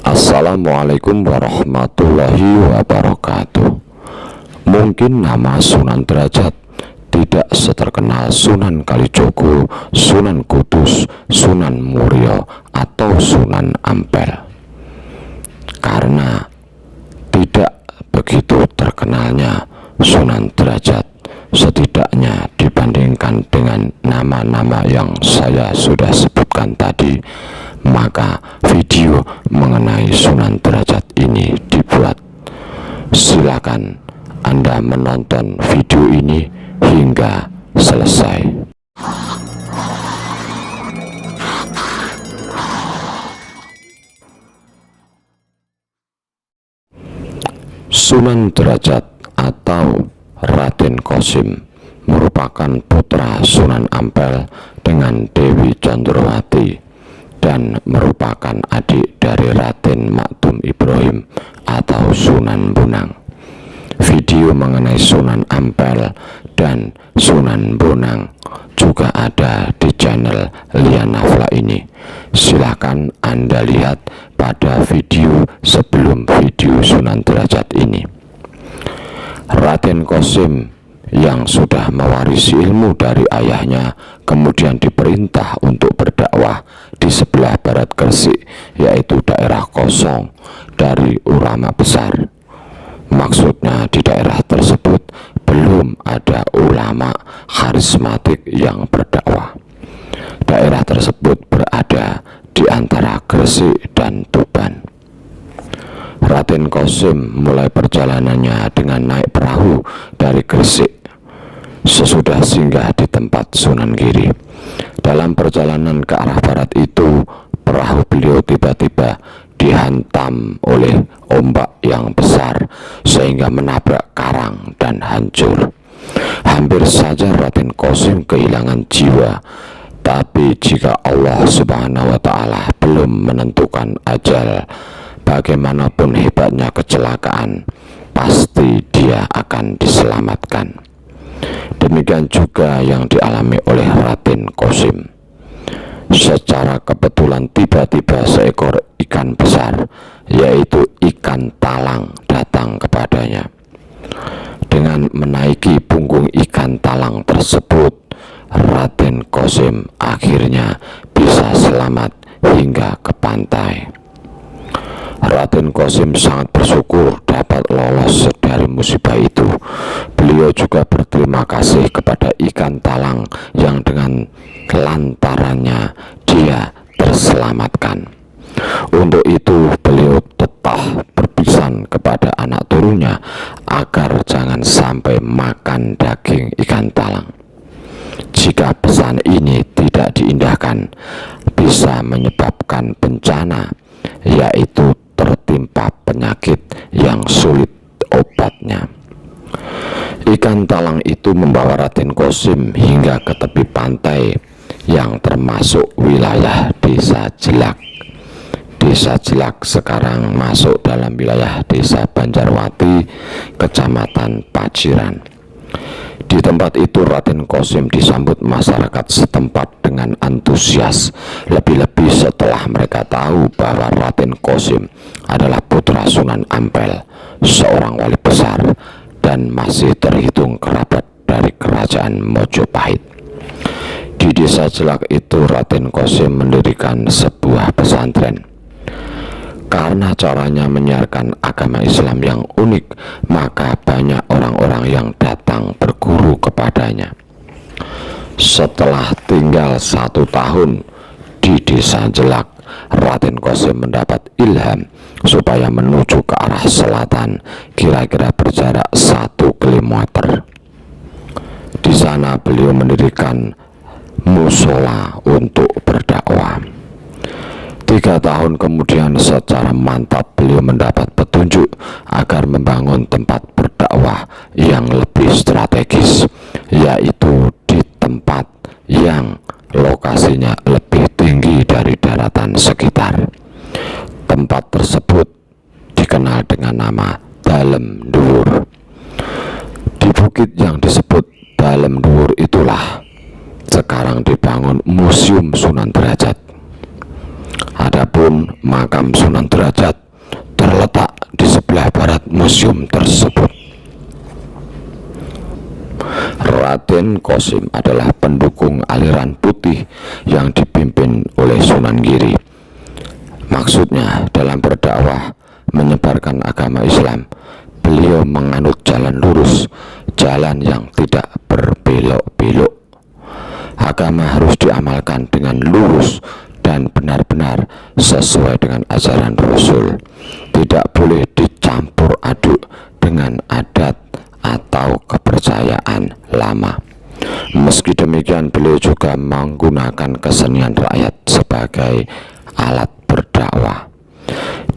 Assalamualaikum warahmatullahi wabarakatuh. Mungkin nama Sunan Derajat tidak seterkenal Sunan Kalijogo, Sunan Kudus, Sunan Muria, atau Sunan Ampel, karena tidak begitu terkenalnya Sunan Derajat, setidaknya dibandingkan dengan nama-nama yang saya sudah sebutkan tadi. Maka video mengenai Sunan Derajat ini dibuat. Silakan Anda menonton video ini hingga selesai. Sunan Derajat atau Raden Qasim merupakan putra Sunan Ampel dengan Dewi Condrowati dan merupakan adik dari Raden Maktum Ibrahim atau Sunan Bonang. Video mengenai Sunan Ampel dan Sunan Bonang juga ada di channel Lian Nafla ini. Silahkan Anda lihat pada video sebelum video Sunan Derajat ini. Raden Qasim yang sudah mewarisi ilmu dari ayahnya kemudian diperintah untuk berdakwah di sebelah barat Gresik, yaitu daerah kosong dari ulama besar. Maksudnya di daerah tersebut belum ada ulama karismatik yang berdakwah. Daerah tersebut berada di antara Gresik dan Tuban. Raden Qasim mulai perjalanannya dengan naik perahu dari Gresik. Sesudah singgah di tempat Sunan Giri, dalam perjalanan ke arah barat itu, perahu beliau tiba-tiba dihantam oleh ombak yang besar sehingga menabrak karang dan hancur. Hampir saja Raden Qasim kehilangan jiwa, tapi jika Allah Subhanahu wa Ta'ala belum menentukan ajal, bagaimanapun hebatnya kecelakaan, pasti dia akan diselamatkan. Demikian juga yang dialami oleh Raden Qasim. Secara kebetulan tiba-tiba seekor ikan besar, yaitu ikan talang, datang kepadanya. Dengan menaiki punggung ikan talang tersebut, Raden Qasim akhirnya bisa selamat hingga ke pantai. Raden Qasim sangat bersyukur dapat lolos dari musibah itu. Beliau juga berterima kasih kepada ikan talang yang dengan lantarannya dia terselamatkan. Untuk itu beliau tetap berpesan kepada anak turunnya agar jangan sampai makan daging ikan talang. Jika pesan ini tidak diindahkan, bisa menyebabkan bencana, yaitu tertimpa penyakit yang sulit obatnya. Ikan talang itu membawa Raden Qasim hingga ke tepi pantai yang termasuk wilayah Desa Jelak. Desa Jelak sekarang masuk dalam wilayah Desa Banjarwati, Kecamatan Paciran. Di tempat itu Raden Qasim disambut masyarakat setempat dengan antusias, lebih-lebih setelah mereka tahu bahwa Raden Qasim adalah putra Sunan Ampel, seorang wali besar dan masih terhitung kerabat dari kerajaan Mojopahit. Di Desa Jelak itu Raden Qasim mendirikan sebuah pesantren. Karena caranya menyiarkan agama Islam yang unik, maka banyak orang-orang yang datang berguru kepadanya. Setelah tinggal 1 tahun di Desa Jelak, Raden Qasim mendapat ilham supaya menuju ke arah selatan, kira-kira berjarak 1 kilometer. Di sana beliau mendirikan musola untuk berdakwah. 3 tahun kemudian secara mantap beliau mendapat petunjuk agar membangun tempat berdakwah yang lebih strategis, yaitu di tempat yang lokasinya lebih tinggi dari daratan sekitar. Tempat tersebut dikenal dengan nama Dalem Dhuwur. Di bukit yang disebut Dalem Dhuwur itulah sekarang dibangun Museum Sunan Derajat. Adapun makam Sunan Derajat terletak di sebelah barat museum tersebut. Raden Qasim adalah pendukung aliran putih yang dipimpin oleh Sunan Giri. Maksudnya dalam berdakwah menyebarkan agama Islam, beliau menganut jalan lurus, jalan yang tidak berbelok-belok. Agama harus diamalkan dengan lurus dan benar-benar sesuai dengan ajaran Rasul. Tidak boleh dicampur aduk dengan adat atau kepercayaan lama. Meski demikian, beliau juga menggunakan kesenian rakyat sebagai alat berdakwah.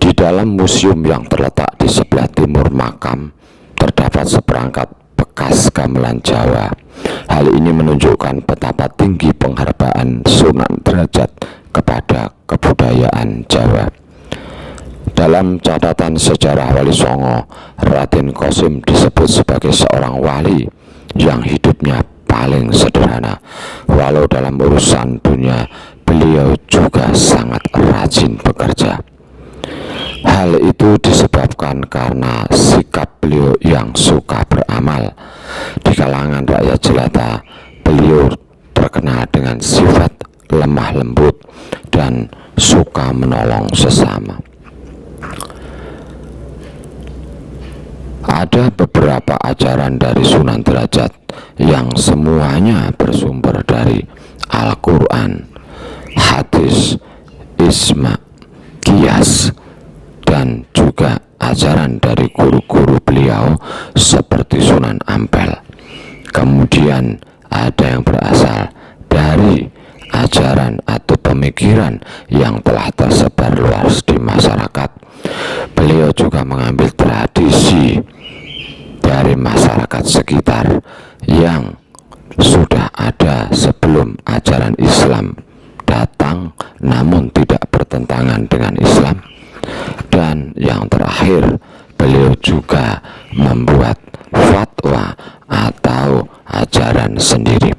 Di dalam museum yang terletak di sebelah timur makam terdapat seperangkat bekas gamelan Jawa. Hal ini menunjukkan betapa tinggi penghargaan Sunan Derajat kepada kebudayaan Jawa. Dalam catatan sejarah Wali Songo, Raden Qasim disebut sebagai seorang wali yang hidupnya paling sederhana. Walau dalam urusan dunia, beliau juga sangat rajin bekerja. Hal itu disebabkan karena sikap beliau yang suka beramal. Di kalangan rakyat jelata, beliau terkenal dengan sifat lemah lembut dan suka menolong sesama. Ada beberapa ajaran dari Sunan Derajat yang semuanya bersumber dari Al-Quran, hadis, ijma, qiyas, dan juga ajaran dari guru-guru beliau seperti Sunan Ampel. Kemudian ada yang berasal dari ajaran atau pemikiran yang telah tersebar luas di masyarakat. Beliau juga mengambil tradisi dari masyarakat sekitar yang sudah ada sebelum ajaran Islam datang, namun tidak bertentangan dengan Islam. Dan yang terakhir, beliau juga membuat fatwa atau ajaran sendiri.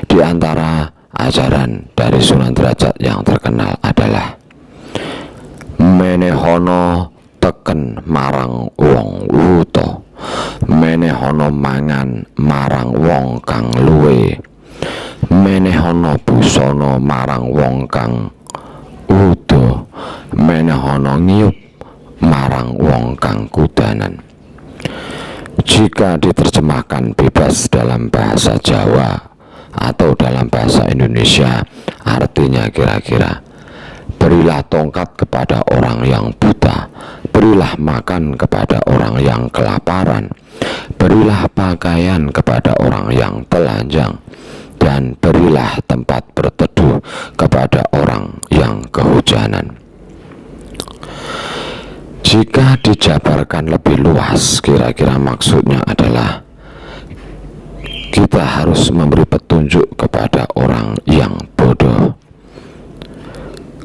Di antara ajaran dari Sunan Derajat yang terkenal adalah menehono teken marang wong wuto, menehono mangan marang wong kang luwe, menehono busono marang wong kang udo, menehono ngiyup marang wong kang kudanan. Jika diterjemahkan bebas dalam bahasa Jawa atau dalam bahasa Indonesia, artinya kira-kira: berilah tongkat kepada orang yang buta, berilah makan kepada orang yang kelaparan, berilah pakaian kepada orang yang telanjang, dan berilah tempat berteduh kepada orang yang kehujanan. Jika dijabarkan lebih luas, kira-kira maksudnya adalah kita harus memberi petunjuk kepada orang yang bodoh.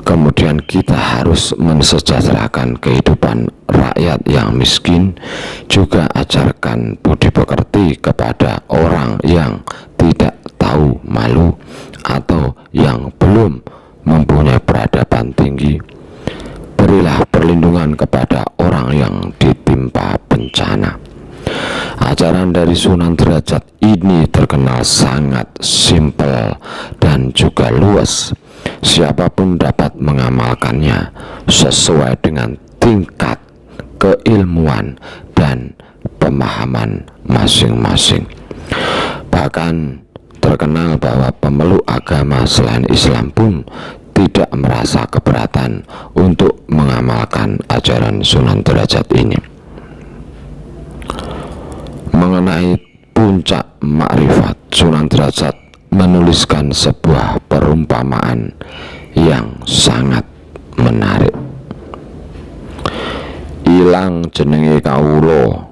Kemudian kita harus mensejahterakan kehidupan rakyat yang miskin. Juga ajarkan budi pekerti kepada orang yang tidak tahu malu atau yang belum mempunyai peradaban tinggi. Berilah perlindungan kepada orang yang ditimpa bencana. Ajaran dari Sunan Derajat ini terkenal sangat simpel dan juga luas. Siapapun dapat mengamalkannya sesuai dengan tingkat keilmuan dan pemahaman masing-masing. Bahkan terkenal bahwa pemeluk agama selain Islam pun tidak merasa keberatan untuk mengamalkan ajaran Sunan Derajat ini. Mengenai puncak makrifat, Sunan Derajat menuliskan sebuah perumpamaan yang sangat menarik. Ilang jenenge kawula,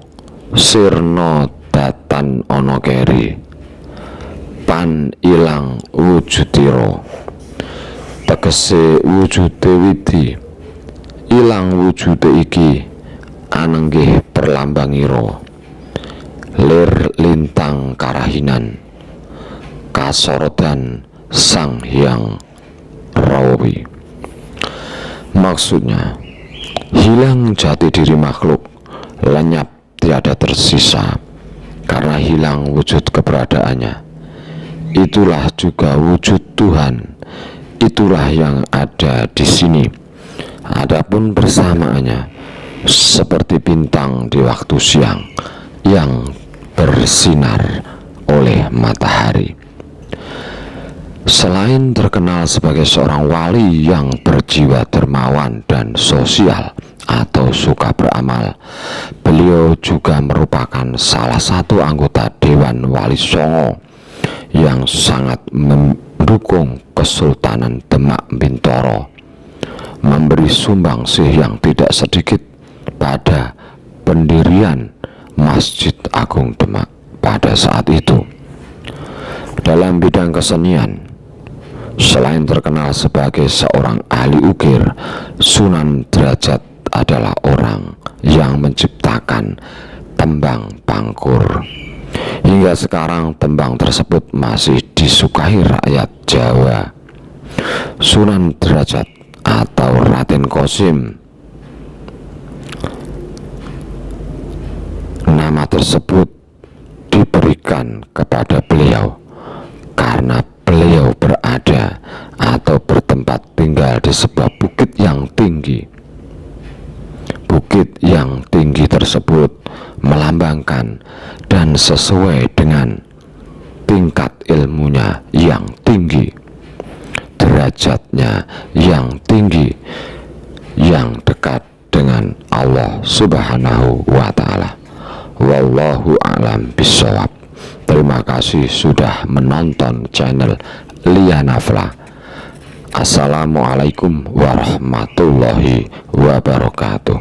sirna datan ana keri, pan ilang wujudira. Tegese wujude widi, ilang wujude iki anenggih perlambangira. Lir lintang karahinan, kasorodan sang hyang rawi. Maksudnya, hilang jati diri makhluk, lenyap tiada tersisa, karena hilang wujud keberadaannya. Itulah juga wujud Tuhan, itulah yang ada di sini. Adapun bersamaannya, seperti bintang di waktu siang yang bersinar oleh matahari. Selain terkenal sebagai seorang wali yang berjiwa dermawan dan sosial atau suka beramal, beliau juga merupakan salah satu anggota Dewan Wali Songo yang sangat mendukung Kesultanan Demak Bintoro, memberi sumbangsih yang tidak sedikit pada pendirian Masjid Agung Demak pada saat itu. Dalam bidang kesenian, selain terkenal sebagai seorang ahli ukir, Sunan Derajat adalah orang yang menciptakan tembang pangkur. Hingga sekarang tembang tersebut masih disukai rakyat Jawa. Sunan Derajat atau Raden Kosim, nama tersebut diberikan kepada beliau karena beliau berada atau bertempat tinggal di sebuah bukit yang tinggi. Bukit yang tinggi tersebut melambangkan dan sesuai dengan tingkat ilmunya yang tinggi, derajatnya yang tinggi, yang dekat dengan Allah Subhanahu wa Ta'ala. Wallahu a'lam bishawab. Terima kasih sudah menonton channel Lianafla. Assalamualaikum warahmatullahi wabarakatuh.